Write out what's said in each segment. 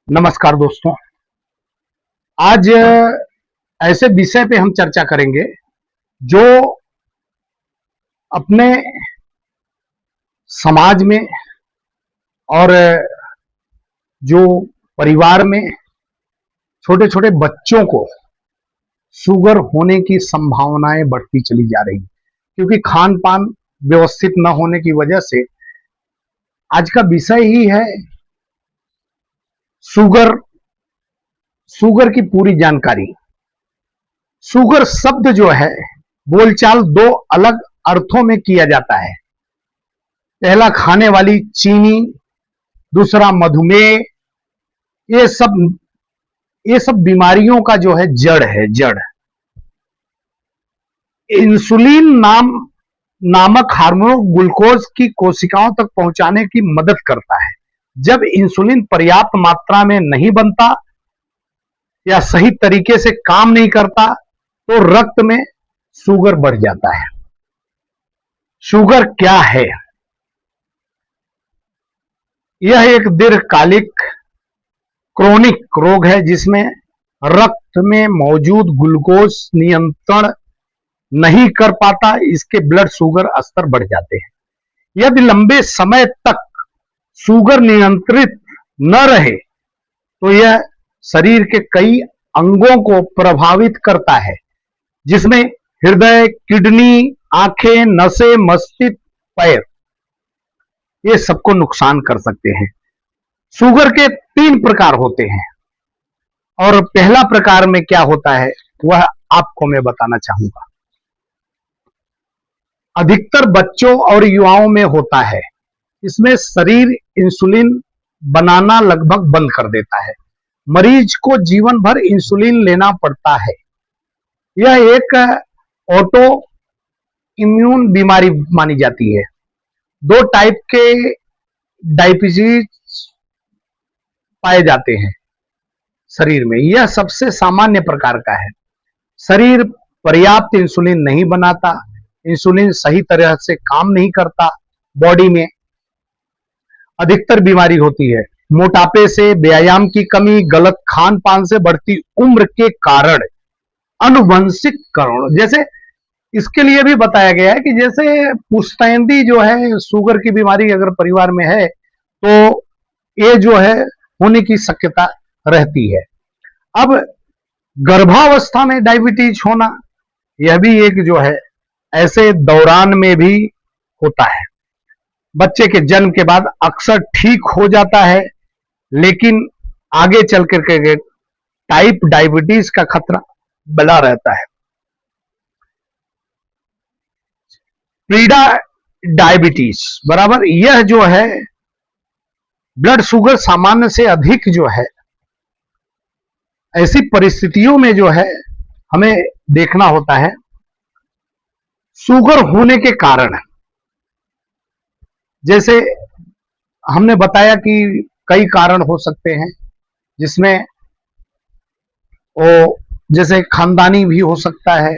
नमस्कार दोस्तों। आज ऐसे विषय पे हम चर्चा करेंगे जो अपने समाज में और जो परिवार में छोटे छोटे बच्चों को शुगर होने की संभावनाएं बढ़ती चली जा रही, क्योंकि खान पान व्यवस्थित न होने की वजह से आज का विषय ही है शुगर। शुगर की पूरी जानकारी। शुगर शब्द जो है बोलचाल दो अलग अर्थों में किया जाता है। पहला खाने वाली चीनी, दूसरा मधुमेह। ये सब बीमारियों का जो है जड़ है। जड़ इंसुलिन नामक हार्मोन ग्लूकोज की कोशिकाओं तक पहुंचाने की मदद करता है। जब इंसुलिन पर्याप्त मात्रा में नहीं बनता या सही तरीके से काम नहीं करता तो रक्त में शुगर बढ़ जाता है। शुगर क्या है? यह एक दीर्घकालिक क्रोनिक रोग है जिसमें रक्त में मौजूद ग्लूकोज नियंत्रण नहीं कर पाता, इसके ब्लड शुगर स्तर बढ़ जाते हैं। यदि लंबे समय तक शुगर नियंत्रित न रहे तो यह शरीर के कई अंगों को प्रभावित करता है, जिसमें हृदय, किडनी, आंखें, नसें, मस्तिष्क, पैर, ये सबको नुकसान कर सकते हैं। शुगर के 3 प्रकार होते हैं और पहला प्रकार में क्या होता है वह आपको मैं बताना चाहूंगा। अधिकतर बच्चों और युवाओं में होता है। इसमें शरीर इंसुलिन बनाना लगभग बंद कर देता है। मरीज को जीवन भर इंसुलिन लेना पड़ता है। यह एक ऑटो इम्यून बीमारी मानी जाती है। 2 टाइप के डायबिटीज पाए जाते हैं शरीर में। यह सबसे सामान्य प्रकार का है। शरीर पर्याप्त इंसुलिन नहीं बनाता, इंसुलिन सही तरह से काम नहीं करता बॉडी में। अधिकतर बीमारी होती है मोटापे से, व्यायाम की कमी, गलत खान पान से, बढ़ती उम्र के कारण, अनुवंशिक कारण। जैसे इसके लिए भी बताया गया है कि जैसे पुश्तैनी जो है शुगर की बीमारी अगर परिवार में है तो ये जो है होने की शक्यता रहती है। अब गर्भावस्था में डायबिटीज होना, यह भी एक जो है ऐसे दौरान में भी होता है। बच्चे के जन्म के बाद अक्सर ठीक हो जाता है, लेकिन आगे चल करके टाइप डायबिटीज का खतरा बना रहता है। प्रीडा डायबिटीज बराबर, यह जो है ब्लड शुगर सामान्य से अधिक जो है, ऐसी परिस्थितियों में जो है हमें देखना होता है शुगर होने के कारण। जैसे हमने बताया कि कई कारण हो सकते हैं, जिसमें वो जैसे खानदानी भी हो सकता है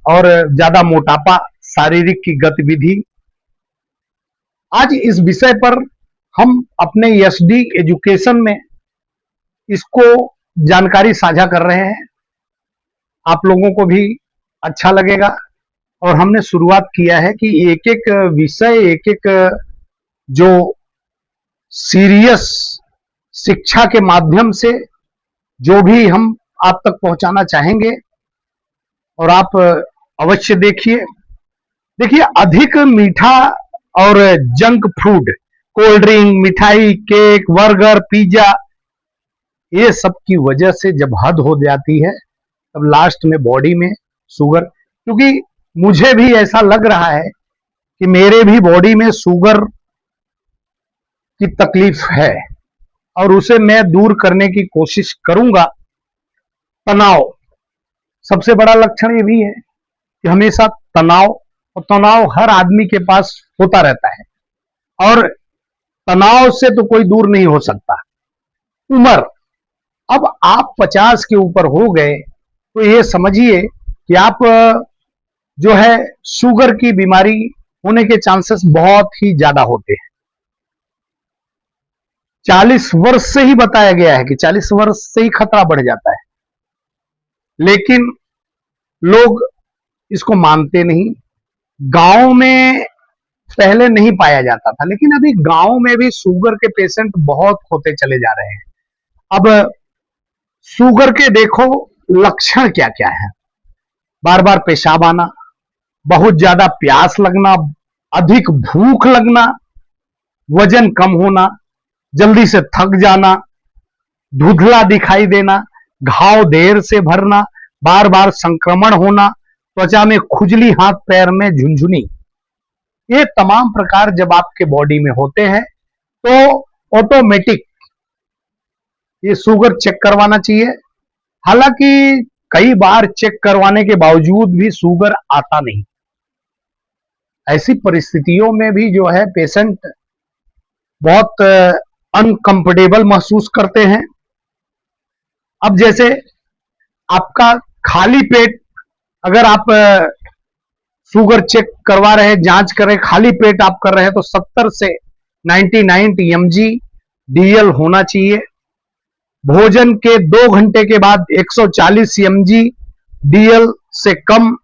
और ज्यादा मोटापा, शारीरिक की गतिविधि। आज इस विषय पर हम अपने एसडी एजुकेशन में इसको जानकारी साझा कर रहे हैं। आप लोगों को भी अच्छा लगेगा और हमने शुरुआत किया है कि एक एक विषय, एक एक जो सीरियस शिक्षा के माध्यम से जो भी हम आप तक पहुंचाना चाहेंगे, और आप अवश्य देखिए। अधिक मीठा और जंक फूड, कोल्ड ड्रिंक, मिठाई, केक, बर्गर, पिज्जा, ये सब की वजह से जब हद हो जाती है तब लास्ट में बॉडी में शुगर, क्योंकि मुझे भी ऐसा लग रहा है कि मेरे भी बॉडी में शुगर की तकलीफ है और उसे मैं दूर करने की कोशिश करूंगा। तनाव सबसे बड़ा लक्षण ये भी है कि हमेशा तनाव हर आदमी के पास होता रहता है और तनाव से तो कोई दूर नहीं हो सकता। उम्र, अब आप 50 के ऊपर हो गए तो ये समझिए कि आप जो है शुगर की बीमारी होने के चांसेस बहुत ही ज्यादा होते हैं। 40 वर्ष से ही बताया गया है कि 40 वर्ष से ही खतरा बढ़ जाता है, लेकिन लोग इसको मानते नहीं। गांव में पहले नहीं पाया जाता था, लेकिन अभी गांव में भी शुगर के पेशेंट बहुत होते चले जा रहे हैं। अब शुगर के देखो लक्षण क्या क्या है। बार बार पेशाब आना, बहुत ज्यादा प्यास लगना, अधिक भूख लगना, वजन कम होना, जल्दी से थक जाना, धुंधला दिखाई देना, घाव देर से भरना, बार बार संक्रमण होना, त्वचा में खुजली, हाथ पैर में झुनझुनी, ये तमाम प्रकार जब आपके बॉडी में होते हैं तो ऑटोमेटिक ये शुगर चेक करवाना चाहिए। हालांकि कई बार चेक करवाने के बावजूद भी शुगर आता नहीं। ऐसी परिस्थितियों में भी जो है पेशेंट बहुत अनकंफर्टेबल महसूस करते हैं। अब जैसे आपका खाली पेट, अगर आप शुगर चेक करवा रहे हैं, जांच कर रहे हैं, खाली पेट आप कर रहे हैं, तो 70 से 99 mg DL होना चाहिए। भोजन के 2 घंटे के बाद 140 mg DL से कम,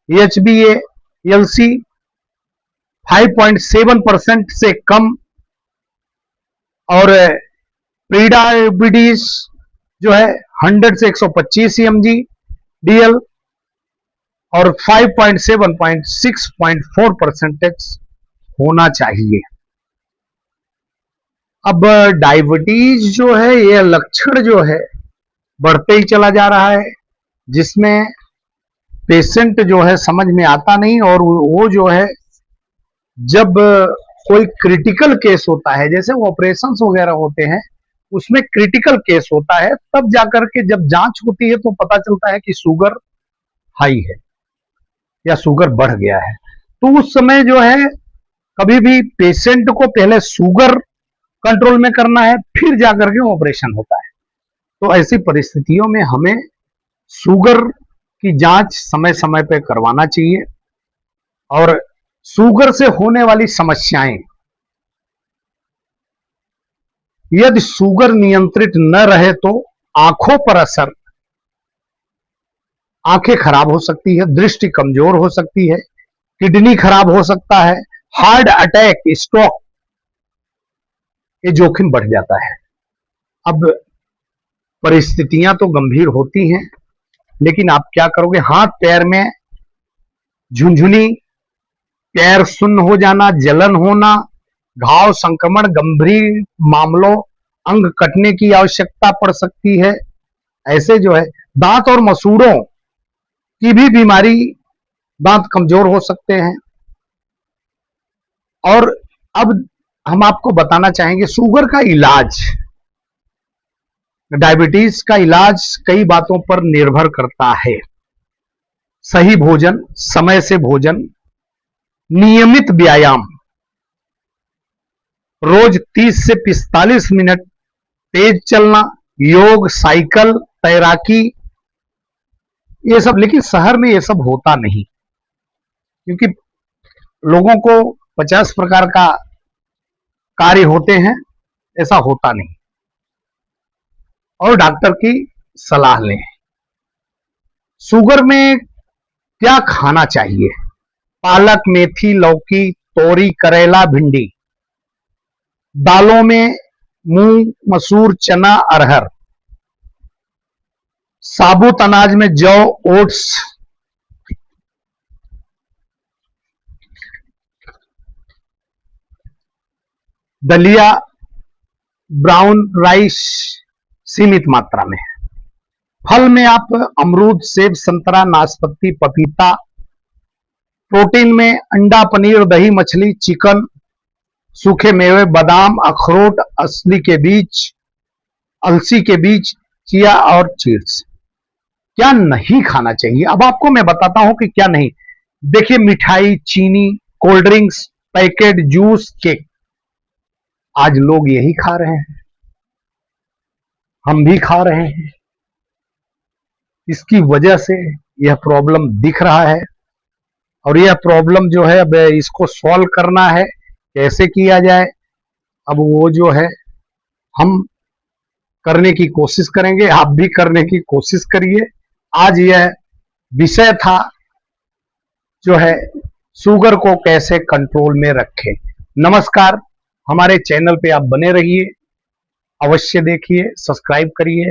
HbA1c 5.7% से कम, और प्री डायबिटीज जो है 100 से 125 mg DL और 5.7.6.4% होना चाहिए। अब डायबिटीज जो है ये लक्षण जो है बढ़ते ही चला जा रहा है, जिसमें पेशेंट जो है समझ में आता नहीं, और वो जो है जब कोई क्रिटिकल केस होता है, जैसे ऑपरेशन वगैरह होते हैं, उसमें क्रिटिकल केस होता है, तब जाकर के जब जांच होती है तो पता चलता है कि शुगर हाई है या शुगर बढ़ गया है। तो उस समय जो है कभी भी पेशेंट को पहले शुगर कंट्रोल में करना है, फिर जाकर के ऑपरेशन होता है। तो ऐसी परिस्थितियों में हमें शुगर की जांच समय समय पर करवाना चाहिए। और शुगर से होने वाली समस्याएं, यदि शुगर नियंत्रित न रहे तो आंखों पर असर, आंखें खराब हो सकती है, दृष्टि कमजोर हो सकती है, किडनी खराब हो सकता है, हार्ट अटैक, स्ट्रोक, ये जोखिम बढ़ जाता है। अब परिस्थितियां तो गंभीर होती हैं, लेकिन आप क्या करोगे? हाथ पैर में झुनझुनी, पैर सुन्न हो जाना, जलन होना, घाव, संक्रमण, गंभीर मामलों अंग कटने की आवश्यकता पड़ सकती है। ऐसे जो है दांत और मसूड़ों की भी बीमारी, दांत कमजोर हो सकते हैं। और अब हम आपको बताना चाहेंगे शुगर का इलाज। डायबिटीज का इलाज कई बातों पर निर्भर करता है। सही भोजन, समय से भोजन, नियमित व्यायाम, रोज 30 से 45 मिनट तेज चलना, योग, साइकिल, तैराकी, ये सब। लेकिन शहर में ये सब होता नहीं, क्योंकि लोगों को 50 प्रकार का कार्य होते हैं, ऐसा होता नहीं। और डॉक्टर की सलाह लें। शुगर में क्या खाना चाहिए? पालक, मेथी, लौकी, तोरी, करेला, भिंडी। दालों में मूंग, मसूर, चना, अरहर। साबुत अनाज में जौ, ओट्स। दलिया, ब्राउन राइस सीमित मात्रा में। फल में आप अमरूद, सेब, संतरा, नाशपाती, पपीता। प्रोटीन में अंडा, पनीर, दही, मछली, चिकन। सूखे मेवे, बादाम, अखरोट, अलसी के बीज, चिया और सीड्स। क्या नहीं खाना चाहिए? अब आपको मैं बताता हूं कि क्या नहीं। देखिए, मिठाई, चीनी, cold drinks, packet juice, cake, आज लोग यही खा रहे हैं, हम भी खा रहे हैं। इसकी वजह से यह प्रॉब्लम दिख रहा है, और यह प्रॉब्लम जो है अब इसको सॉल्व करना है। कैसे किया जाए? अब वो जो है हम करने की कोशिश करेंगे, आप भी करने की कोशिश करिए। आज यह विषय था जो है शुगर को कैसे कंट्रोल में रखें। नमस्कार, हमारे चैनल पे आप बने रहिए, अवश्य देखिए, सब्सक्राइब करिए।